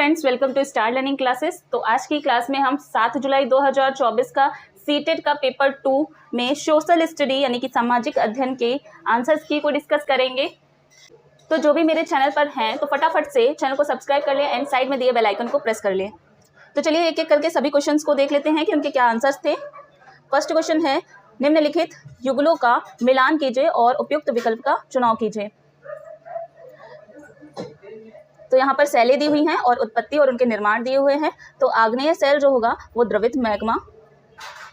Friends, welcome to star learning classes. तो आज की क्लास में हम 7 जुलाई 2024 का सीटेट का पेपर 2 में सोशल स्टडी यानी कि सामाजिक अध्ययन के आंसर्स की को डिस्कस करेंगे। तो जो भी मेरे चैनल पर हैं तो फटाफट से चैनल को सब्सक्राइब कर लें एंड साइड में दिए बेल आइकन को प्रेस कर लें। तो चलिए एक एक करके सभी क्वेश्चंस को देख लेते हैं कि उनके क्या आंसर्स थे। फर्स्ट क्वेश्चन है, निम्नलिखित युगलों का मिलान कीजिए और उपयुक्त विकल्प का चुनाव कीजिए। तो यहाँ पर शैलें दी हुई हैं और उत्पत्ति और उनके निर्माण दिए हुए हैं। तो आग्नेय शैल जो होगा वो द्रवित मैग्मा,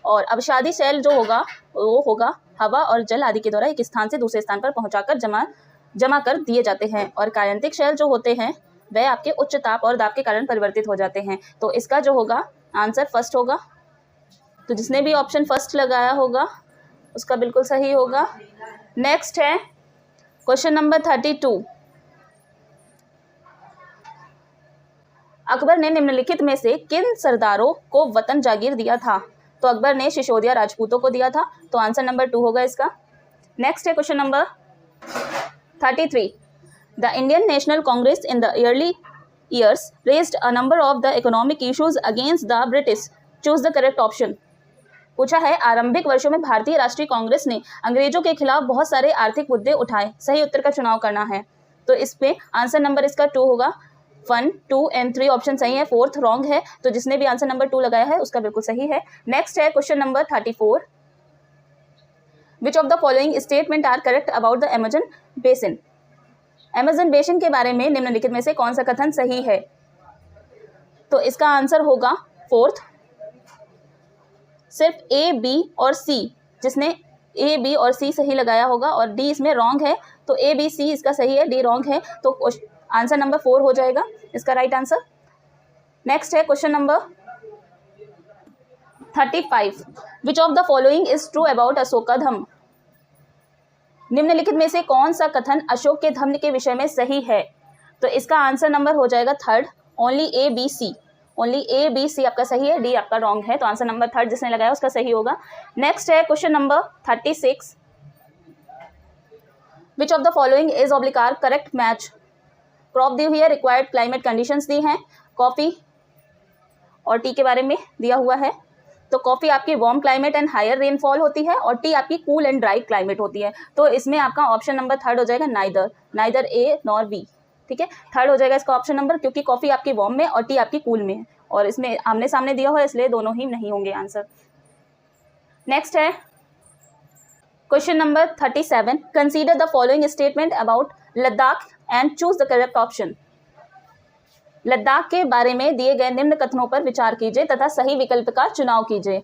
और अवसादी शैल जो होगा वो होगा हवा और जल आदि के द्वारा एक स्थान से दूसरे स्थान पर पहुंचाकर जमा कर दिए जाते हैं। और कायंतिक शैल जो होते हैं वह आपके उच्च ताप और दाब के कारण परिवर्तित हो जाते हैं। तो इसका जो होगा आंसर फर्स्ट होगा। तो जिसने भी ऑप्शन फर्स्ट लगाया होगा उसका बिल्कुल सही होगा। नेक्स्ट है क्वेश्चन नंबर 32। अकबर ने निम्नलिखित में से किन सरदारों को वतन जागीर दिया था? तो अकबर ने सिसोदिया राजपूतों को दिया था। तो आंसर नंबर 2 होगा इसका। नेक्स्ट है question number 33। The Indian national Congress in the early years raised a number of the economic issues against the British. Choose the correct option. पूछा है, आरंभिक वर्षों में भारतीय राष्ट्रीय कांग्रेस ने अंग्रेजों के खिलाफ बहुत सारे आर्थिक मुद्दे उठाए। सही उत्तर का चुनाव करना है। तो इस पे आंसर नंबर इसका 2 होगा। 1, 2 एंड 3 ऑप्शन सही है, 4th रॉन्ग है। तो जिसने भी आंसर नंबर 2 लगाया है उसका बिल्कुल सही है। नेक्स्ट है question number 34। Which of the following statement are correct about the Amazon basin. Amazon basin के बारे में निम्नलिखित में से कौन सा कथन सही है? तो इसका आंसर होगा 4th। सिर्फ A, B और C, जिसने A, B और C सही लगाया होगा और D इसमें रॉन्ग है। तो A, B, C इसका सही है, D रॉन्ग है। तो आंसर नंबर 4 हो जाएगा इसका राइट आंसर। नेक्स्ट है question number 35। Which of the following is true about Ashoka Dhamma. निम्नलिखित में से कौन सा कथन अशोक के धम्म के विषय में सही है? तो इसका आंसर नंबर हो जाएगा 3rd। Only A, B, C, only A, B, C आपका सही है, D आपका रॉन्ग है। तो आंसर नंबर 3rd जिसने लगाया उसका सही होगा। नेक्स्ट है question number 36। Which of the following is ऑब्लिकार करेक्ट मैच। क्रॉप दी हुई है, रिक्वायर्ड क्लाइमेट कंडीशंस दी हैं, कॉफ़ी और टी के बारे में दिया हुआ है। तो कॉफ़ी आपकी warm climate and higher rainfall होती है और टी आपकी कूल एंड ड्राई क्लाइमेट होती है। तो इसमें आपका ऑप्शन नंबर 3rd हो जाएगा, नाइदर ए नॉर बी। ठीक है, 3rd हो जाएगा इसका ऑप्शन नंबर, क्योंकि कॉफ़ी आपकी वार्म में और टी आपकी कूल में है और इसमें आमने सामने दिया हुआ है इसलिए दोनों ही नहीं होंगे आंसर। नेक्स्ट है question number 37। Consider the following statement about Ladakh and choose the correct option. Ladakh के बारे में दिए गए निम्न कथनों पर विचार कीजिए तथा सही विकल्प का चुनाव कीजिए।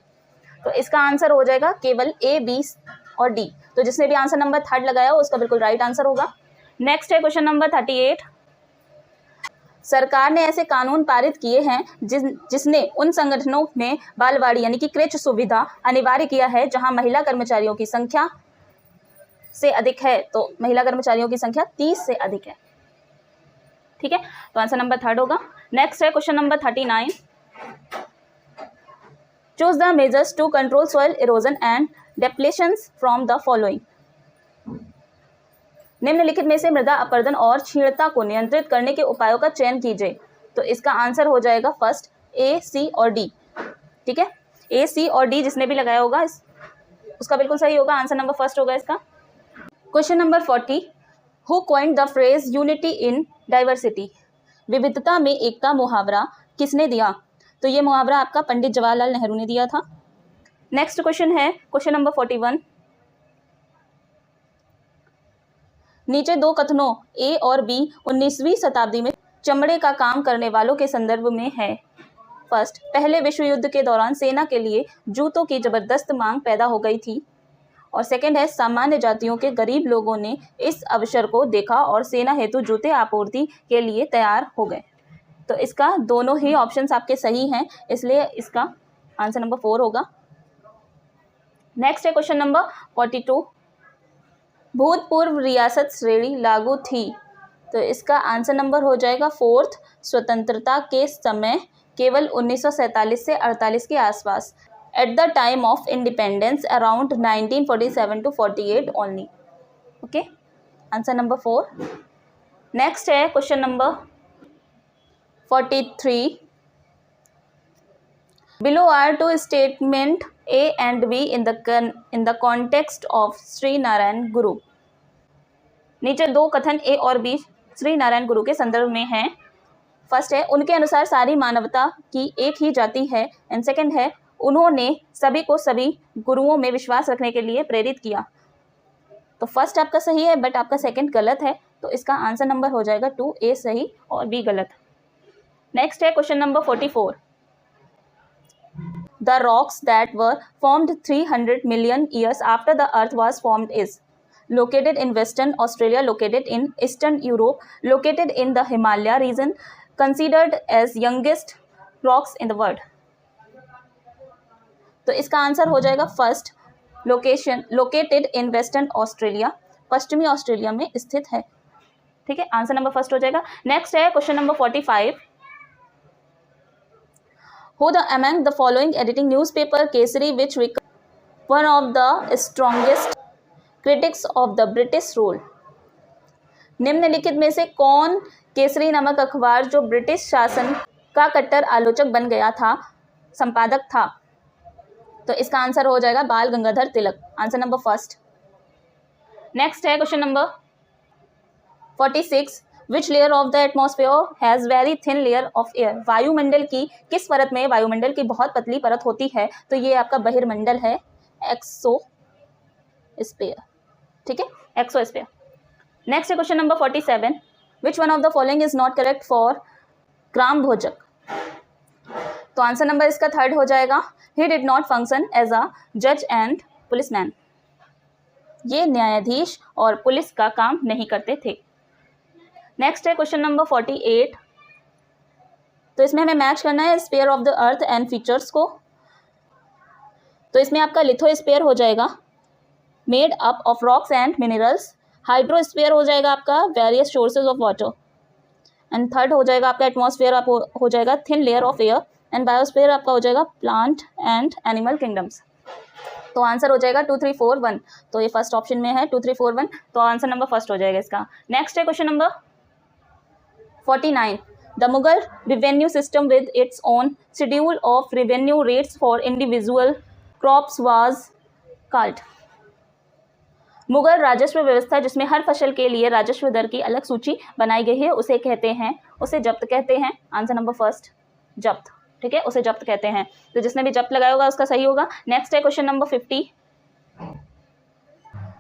तो इसका आंसर हो जाएगा केवल A, B और D। तो जिसने भी आंसर नंबर 3rd लगाया उसका बिल्कुल राइट आंसर होगा। नेक्स्ट है क्वेश्चन नंबर 38। सरकार ने ऐसे कानून पारित किए हैं जिसने उन संगठनों में बालवाड़ी यानी कि क्रेच सुविधा अनिवार्य किया है जहां महिला कर्मचारियों की संख्या से अधिक है। तो महिला कर्मचारियों की संख्या 30 से अधिक है। ठीक है, तो आंसर नंबर 3rd होगा। नेक्स्ट है question number 39। Choose the measures to control soil erosion and depletions from the following. निम्नलिखित में से मृदा अपरदन और क्षीणता को नियंत्रित करने के उपायों का चयन कीजिए। तो इसका आंसर हो जाएगा फर्स्ट A, C और D। ठीक है, A, C और D जिसने भी लगाया होगा उसका बिल्कुल सही होगा। आंसर नंबर फर्स्ट होगा इसका। Question number 40। Who coined the phrase unity in diversity. विविधता में एकता मुहावरा किसने दिया? तो ये मुहावरा आपका पंडित जवाहरलाल नेहरू ने दिया था। नेक्स्ट क्वेश्चन है क्वेश्चन नंबर 41। नीचे दो कथनों A और B 19वीं शताब्दी में चमड़े का काम करने वालों के संदर्भ में है। फर्स्ट, पहले विश्व युद्ध के दौरान सेना के लिए जूतों की जबरदस्त मांग पैदा हो गई थी। और सेकंड है, सामान्य जातियों के गरीब लोगों ने इस अवसर को देखा और सेना हेतु जूते आपूर्ति के लिए तैयार हो गए। तो इसका दोनों ही ऑप्शंस आपके सही हैं, इसलिए इसका आंसर नंबर 4 होगा। नेक्स्ट है क्वेश्चन नंबर 42। भूतपूर्व रियासत श्रेणी लागू थी। तो इसका आंसर नंबर हो जाएगा 4th। स्वतंत्रता के समय केवल 1947 से 48 के आसपास, at the time of independence around 1947 to 48 only. Okay, answer number 4। Next है question number 43. Below are two statement A and B in the context of Shri Narayan गुरु. नीचे दो कथन ए और बी श्री नारायण गुरु के संदर्भ में हैं. फर्स्ट है, उनके अनुसार सारी मानवता की एक ही जाति है. एंड सेकंड है, उन्होंने सभी को सभी गुरुओं में विश्वास रखने के लिए प्रेरित किया. तो फर्स्ट आपका सही है, बट आपका सेकंड गलत है. तो इसका आंसर नंबर हो जाएगा 2A सही और B गलत. नेक्स्ट है question number 44. The rocks that were formed 300 million years after the earth was formed is located in Western Australia, located in Eastern Europe, located in the Himalaya region, considered as youngest rocks in the world. तो इसका answer हो जाएगा first, location located in western Australia, पश्चिमी Australia में स्थित है. ठीक है, आंसर नंबर फर्स्ट हो जाएगा. नेक्स्ट है question number 45. Who the among the following editing newspaper Kesari which became one of the strongest critics of the British rule? निम्नलिखित में से कौन केसरी नामक अखबार जो ब्रिटिश शासन का कट्टर आलोचक बन गया था, संपादक था? तो इसका आंसर हो जाएगा बाल Gangadhar Tilak, answer number first. Next है question number 46. Which layer of the atmosphere has very thin layer of air? वायुमंडल की किस परत में वायुमंडल की बहुत पतली परत होती है? तो ये आपका बहिर्मंडल है, एक्सोस्फीयर. ठीक है, एक्सोस्फीयर. नेक्स्ट है question number 47. Which one of the following is not correct for ग्राम भोजक? तो आंसर नंबर इसका थर्ड हो जाएगा. He did not function as a judge and policeman. ये न्यायाधीश और पुलिस का काम नहीं करते थे. नेक्स्ट है क्वेश्चन नंबर 48. तो इसमें हमें मैच करना है sphere of the earth and features को. तो इसमें आपका लिथोस्फीयर हो जाएगा, made up of rocks and minerals. Hydrosphere हो जाएगा आपका various sources of water. And third हो जाएगा आपका एटमॉस्फेयर आप हो जाएगा thin layer of air. And biosphere आपका हो जाएगा प्लांट एंड एनिमल किंगडम्स. तो आंसर हो जाएगा 2 3 4 1. तो ये फर्स्ट ऑप्शन में है 2 3 4 1. तो आंसर नंबर फर्स्ट हो जाएगा इसका. नेक्स्ट है question number 49. The Mughal revenue system with its own schedule of revenue rates for individual crops was called. Mughal राजस्व व्यवस्था जिसमें हर फसल के लिए राजस्व दर की अलग सूची बनाई गई है, उसे कहते हैं, उसे जब्त कहते हैं. आंसर नंबर फर्स्ट जब्त. ठीक है, उसे जब्त कहते हैं. तो जिसने भी जब्त लगाया होगा उसका सही होगा. नेक्स्ट है question number 50.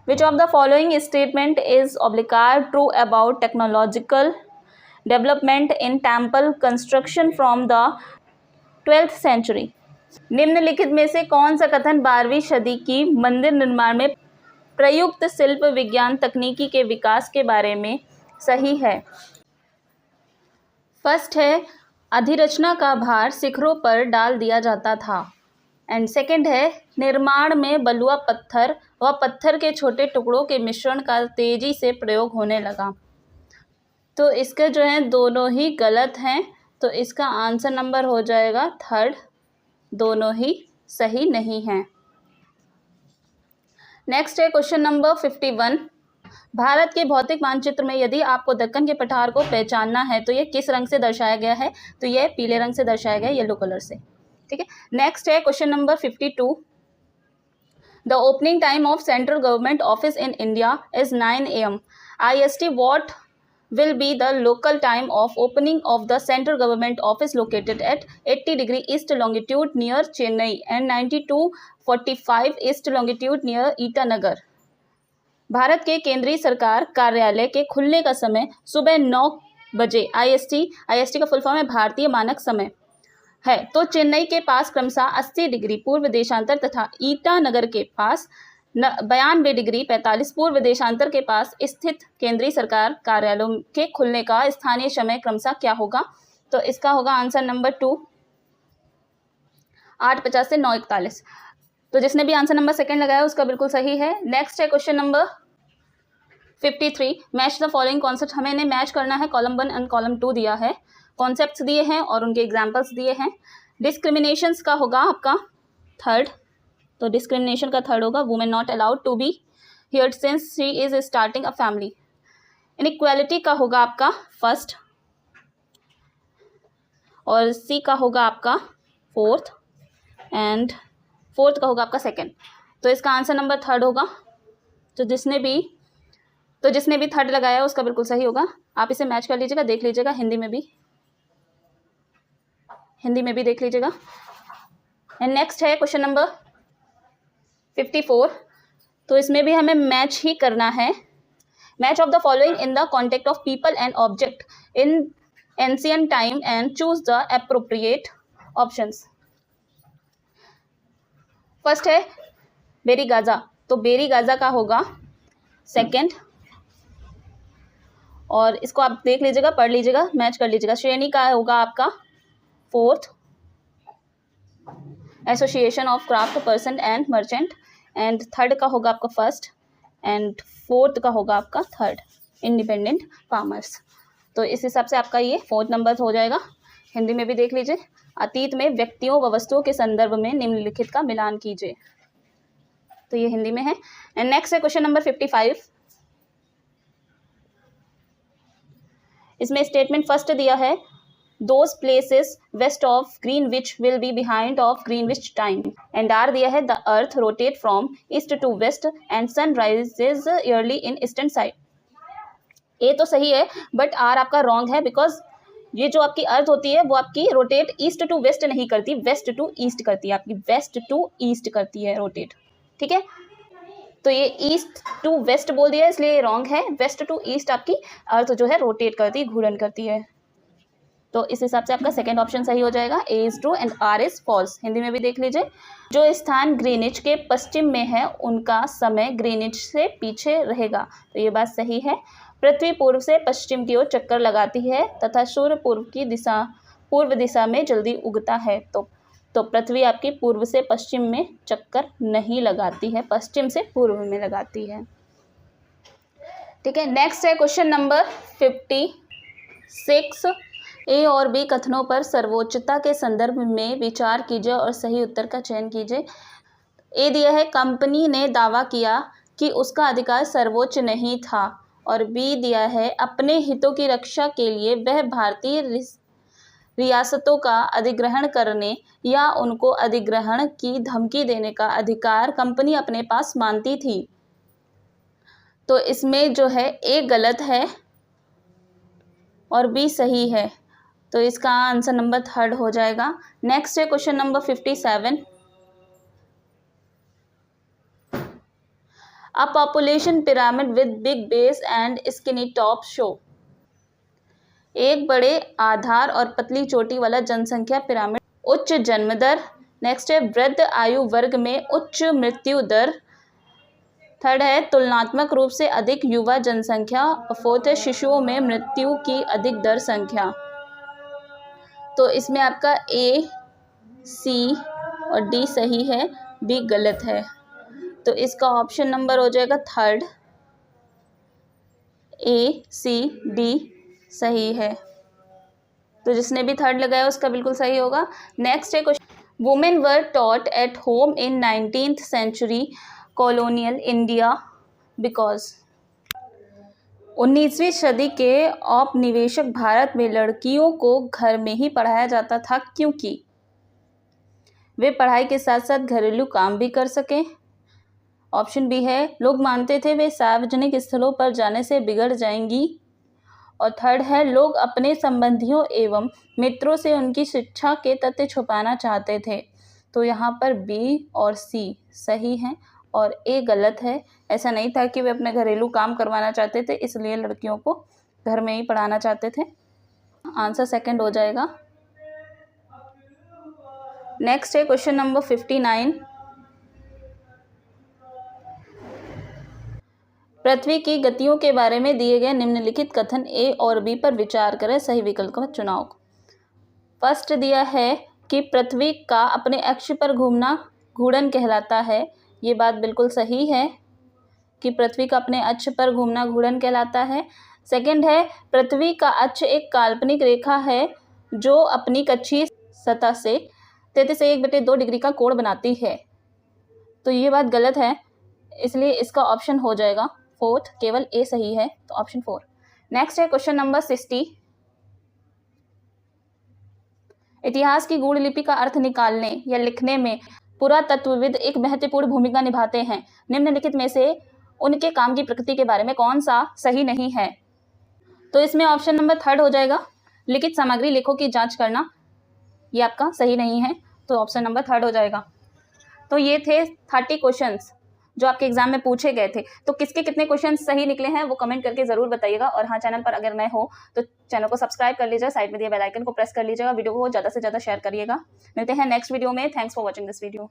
Which of the following statement is obligatory true about technological development in temple construction from the 12th century? निम्नलिखित में से कौन सा कथन 12वीं सदी की मंदिर निर्माण में प्रयुक्त शिल्प विज्ञान तकनीकी के विकास के बारे में सही है? फर्स्ट है, अधिरचना का भार शिखरों पर डाल दिया जाता था. एंड सेकंड है, निर्माण में बलुआ पत्थर व पत्थर के छोटे टुकड़ों के मिश्रण का तेजी से प्रयोग होने लगा. तो इसके जो हैं दोनों ही गलत हैं. तो इसका आंसर नंबर हो जाएगा थर्ड, दोनों ही सही नहीं हैं. नेक्स्ट है क्वेश्चन नंबर 51. भारत के भौतिक मानचित्र में यदि आपको दक्कन के पठार को पहचानना है तो ये किस रंग से दर्शाया गया है? तो ये पीले रंग से दर्शाया गया है, येलो कलर से. ठीक है. नेक्स्ट है question number 52. The opening time of central government office in India is 9 AM. IST what will be the local time of opening of the central government office located at 80° east longitude near Chennai and 9245 east longitude near Itanagar. Bharat के केंद्रीय सरकार कार्यालय के खुलने का समय सुबह 9 बजे IST का फुल फॉर्म है भारतीय मानक समय है. तो चेन्नई के पास क्रमशः 80° पूर्व देशांतर तथा ईटानगर के पास 92°45 पूर्व देशांतर के पास स्थित केंद्रीय सरकार कार्यालयों के खुलने का स्थानीय समय क्रमशः क्या होगा? तो इसका होगा आंसर नंबर 2, 8:50 से 9:41. तो जिसने भी आंसर नंबर सेकंड लगाया उसका बिल्कुल सही है. नेक्स्ट है question number 53. Match the following concept. हमें इन्हें मैच करना है. कॉलम 1 एंड कॉलम 2 दिया है, कॉन्सेप्ट्स दिए हैं और उनके एग्जाम्पल्स दिए हैं. डिस्क्रिमिनेशंस का होगा आपका थर्ड. तो डिस्क्रिमिनेशन का थर्ड होगा women not allowed to be here since she is starting a family. Inequality का होगा आपका फर्स्ट. और सी का होगा आपका फोर्थ एंड फोर्थ का होगा आपका सेकंड। तो इसका आंसर नंबर थर्ड होगा। तो जिसने भी थर्ड लगाया उसका बिल्कुल सही होगा। आप इसे मैच कर लीजिएगा, देख लीजिएगा, हिंदी में भी देख लीजिएगा। एंड नेक्स्ट है क्वेश्चन नंबर 54। तो इसमें भी हमें मैच ही करना है। Match of the following in the contact of people and object in ancient time and choose the appropriate options. First है बेरी गाजा। तो बेरी गाजा का होगा सेकंड, और इसको आप देख लीजिएगा, पढ़ लीजिएगा, मैच कर लीजिएगा। श्रेणी का होगा आपका fourth, association of craft person and merchant, and third का होगा आपका फर्स्ट, एंड फोर्थ का होगा आपका थर्ड, इंडिपेंडेंट फार्मर्स। तो इस हिसाब से आपका ये फोर्थ नंबर हो जाएगा। हिंदी में भी देख लीजिए। अतीत में व्यक्तियों व वस्तुओं के संदर्भ में निम्नलिखित का मिलान कीजिए। तो ये हिंदी में है। एंड नेक्स्ट है क्वेश्चन नंबर 55। इसमें स्टेटमेंट फर्स्ट दिया है, those places west of Greenwich will be behind of Greenwich time. And R दिया है, the earth rotate from east to west and sun rises early in eastern side. A तो सही है but R आपका wrong है, because ये जो आपकी अर्थ होती है वो आपकी रोटेट ईस्ट टू वेस्ट नहीं करती, वेस्ट टू ईस्ट करती है, आपकी वेस्ट टू ईस्ट करती है रोटेट। ठीक है, तो ये ईस्ट टू वेस्ट बोल दिया इसलिए ये रॉन्ग है। वेस्ट टू ईस्ट आपकी अर्थ जो है रोटेट करती है, घूर्णन करती है। तो इस हिसाब से आपका सेकंड ऑप्शन सही हो जाएगा। A is true and R is false. Hindi में भी देख लीजिए। जो स्थान ग्रीनिच के पश्चिम में है उनका समय ग्रीनिच से पीछे रहेगा। तो ये बात सही है। पृथ्वी पूर्व से पश्चिम की ओर चक्कर लगाती है तथा सूर्य पूर्व दिशा में जल्दी उगता है। तो पृथ्वी आपकी पूर्व से पश्चिम में चक्कर नहीं लगाती है, पश्चिम से पूर्व में लगाती है। ठीक है, नेक्स्ट है क्वेश्चन नंबर 56। ए और बी कथनों पर सर्वोच्चता के संदर्भ में विचार कीजिए और सही उत्तर का चयन कीजिए। ए दिया है, कंपनी ने दावा किया कि उसका अधिकार सर्वोच्च नहीं था, और बी दिया है, अपने हितों की रक्षा के लिए वह भारतीय रियासतों का अधिग्रहण करने या उनको अधिग्रहण की धमकी देने का अधिकार कंपनी अपने पास मानती थी। तो इसमें जो है ए गलत है और बी सही है। तो इसका आंसर नंबर थर्ड हो जाएगा। नेक्स्ट है question number 57। A population pyramid with big base and skinny top show. एक बड़े आधार और पतली चोटी वाला जनसंख्या पिरामिड उच्च जन्म दर। नेक्स्ट है वृद्ध आयु वर्ग में उच्च मृत्यु दर। थर्ड है तुलनात्मक रूप से अधिक युवा जनसंख्या। फोर्थ है शिशुओं में मृत्यु की अधिक दर संख्या। तो इसमें आपका ए, सी और डी सही है, बी गलत है। तो इसका ऑप्शन नंबर हो जाएगा थर्ड, ए, सी, डी सही है। तो जिसने भी थर्ड लगाया उसका बिल्कुल सही होगा। नेक्स्ट है question, women were taught at home in 19th century colonial India because. 19वीं सदी के औपनिवेशिक भारत में लड़कियों को घर में ही पढ़ाया जाता था, क्योंकि वे पढ़ाई के साथ साथ घरेलू काम भी कर सकें। ऑप्शन बी है, लोग मानते थे वे सार्वजनिक स्थलों पर जाने से बिगड़ जाएंगी। और थर्ड है, लोग अपने संबंधियों एवं मित्रों से उनकी शिक्षा के तथ्य छुपाना चाहते थे। तो यहाँ पर बी और सी सही हैं और ए गलत है। ऐसा नहीं था कि वे अपने घरेलू काम करवाना चाहते थे, इसलिए लड़कियों को घर में ही पढ़ाना चाहते थे। आंसर सेकंड हो जाएगा। नेक्स्ट है क्वेश्चन नंबर 59। पृथ्वी की गतियों के बारे में दिए गए निम्नलिखित कथन ए और बी पर विचार करें, सही विकल्प का चुनाव। फर्स्ट दिया है कि पृथ्वी का अपने अक्ष पर घूमना घूर्णन कहलाता है। ये बात बिल्कुल सही है कि पृथ्वी का अपने अक्ष पर घूमना घूर्णन कहलाता है। सेकंड है, पृथ्वी का अक्ष एक काल्पनिक रेखा है जो अपनी कक्षीय सतह से 33.1/2 डिग्री का कोण बनाती है। तो ये बात गलत है, इसलिए इसका ऑप्शन हो जाएगा फोर्थ, केवल ए सही है, तो ऑप्शन 4। नेक्स्ट है क्वेश्चन नंबर 60। इतिहास की गूढ़ लिपि का अर्थ निकालने या लिखने में पुरातत्वविद एक महत्वपूर्ण भूमिका निभाते हैं। निम्नलिखित में से उनके काम की प्रकृति के बारे में कौन सा सही नहीं है? तो इसमें ऑप्शन नंबर 3 हो जाएगा, लिखित सामग्री लेखों की जांच करना, ये आपका सही नहीं है, तो ऑप्शन नंबर 3 हो जाएगा। तो ये थे 30 क्वेश्चंस जो आपके एग्जाम में पूछे गए थे। तो किसके कितने क्वेश्चन सही निकले हैं वो कमेंट करके जरूर बताइएगा। और हाँ, चैनल पर अगर नए हो तो चैनल को सब्सक्राइब कर लीजिएगा, साइड में दिए बेल आइकन को प्रेस कर लीजिएगा, वीडियो को ज़्यादा से ज़्यादा शेयर करिएगा। मिलते हैं नेक्स्ट वीडियो में। Thanks for watching this video.